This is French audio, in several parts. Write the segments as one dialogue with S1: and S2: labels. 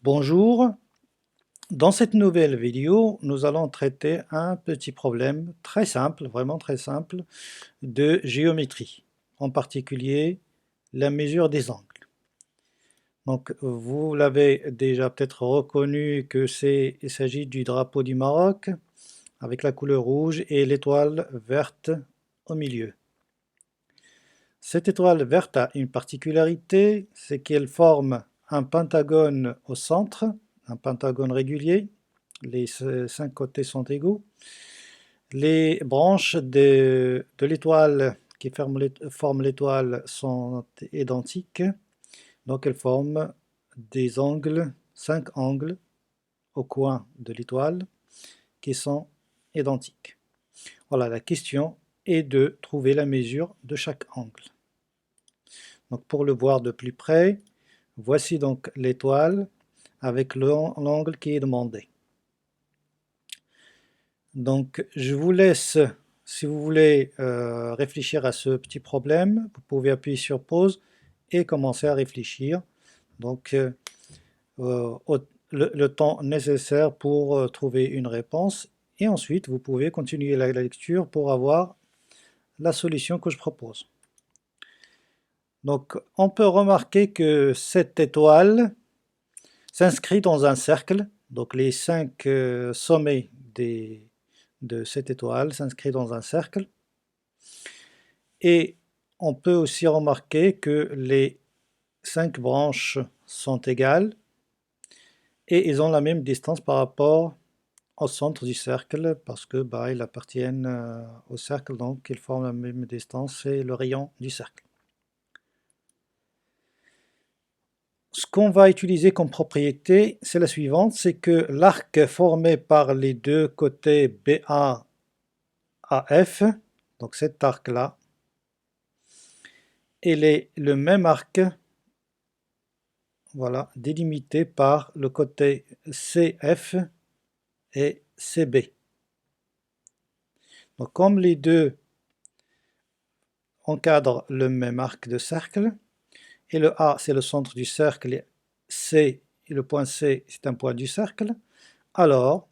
S1: Bonjour, dans cette nouvelle vidéo, nous allons traiter un petit problème très simple, vraiment très simple, de géométrie, en particulier la mesure des angles. Donc vous l'avez déjà peut-être reconnu que il s'agit du drapeau du Maroc, avec la couleur rouge et l'étoile verte au milieu. Cette étoile verte a une particularité, c'est qu'elle forme un pentagone au centre, un pentagone régulier. Les 5 côtés sont égaux. Les branches de l'étoile qui forment l'étoile sont identiques, donc elles forment des angles, 5 angles au coin de l'étoile qui sont identiques. Voilà, la question est de trouver la mesure de chaque angle. Donc pour le voir de plus près, voici donc l'étoile avec l'angle qui est demandé. Donc je vous laisse, si vous voulez réfléchir à ce petit problème, vous pouvez appuyer sur pause et commencer à réfléchir. Donc le temps nécessaire pour trouver une réponse, et ensuite vous pouvez continuer la lecture pour avoir la solution que je propose. Donc on peut remarquer que cette étoile s'inscrit dans un cercle, donc les 5 sommets de cette étoile s'inscrivent dans un cercle, et on peut aussi remarquer que les 5 branches sont égales et ils ont la même distance par rapport au centre du cercle, parce que ils appartiennent au cercle, donc ils forment la même distance, c'est le rayon du cercle. Ce qu'on va utiliser comme propriété, c'est la suivante, c'est que l'arc formé par les deux côtés BA AF, donc cet arc-là, il est le même arc, voilà, délimité par le côté CF et CB. Donc comme les deux encadrent le même arc de cercle, et le A c'est le centre du cercle, et le point C c'est un point du cercle, alors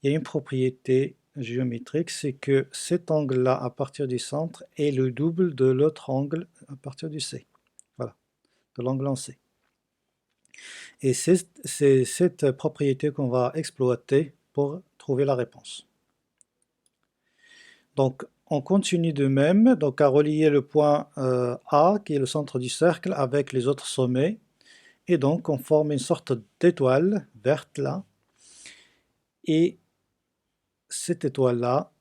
S1: il y a une propriété géométrique, c'est que cet angle-là à partir du centre est le double de l'autre angle à partir du C, voilà, de l'angle en C. Et c'est cette propriété qu'on va exploiter pour trouver la réponse. Donc on continue de même, donc à relier le point A, qui est le centre du cercle, avec les autres sommets, et donc on forme une sorte d'étoile verte là, et cette étoile-là,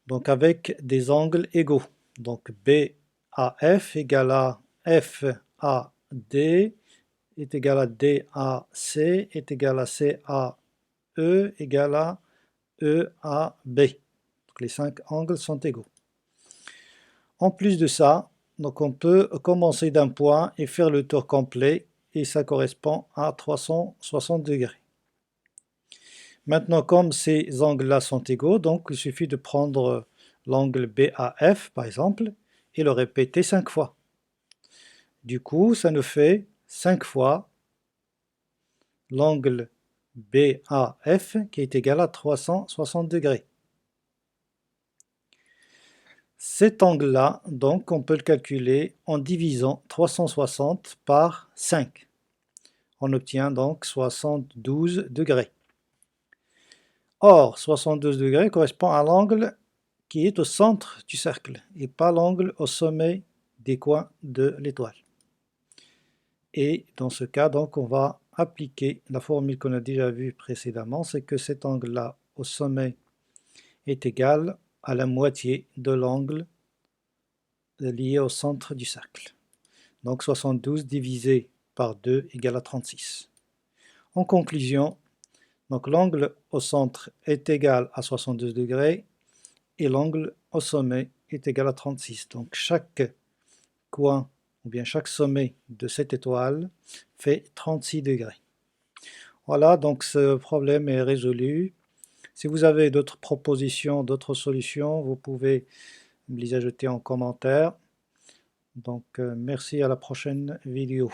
S1: donc avec des angles égaux, donc BAF égale à FAD, est égal à DAC, est égal à CAE, égale à EAB. Donc les 5 angles sont égaux. En plus de ça, donc on peut commencer d'un point et faire le tour complet, et ça correspond à 360 degrés. Maintenant, comme ces angles-là sont égaux, donc il suffit de prendre l'angle BAF, par exemple, et le répéter 5 fois. Du coup, ça nous fait 5 fois l'angle BAF qui est égal à 360 degrés. Cet angle-là, donc, on peut le calculer en divisant 360 par 5. On obtient donc 72 degrés. Or, 72 degrés correspond à l'angle qui est au centre du cercle, et pas l'angle au sommet des coins de l'étoile. Et dans ce cas, donc, on va appliquer la formule qu'on a déjà vue précédemment, c'est que cet angle-là au sommet est égal à la moitié de l'angle lié au centre du cercle. Donc 72 divisé par 2 égale à 36. En conclusion, donc l'angle au centre est égal à 72 degrés et l'angle au sommet est égal à 36. Donc chaque coin ou bien chaque sommet de cette étoile fait 36 degrés. Voilà, donc ce problème est résolu. Si vous avez d'autres propositions, d'autres solutions, vous pouvez me les ajouter en commentaire. Donc merci, à la prochaine vidéo.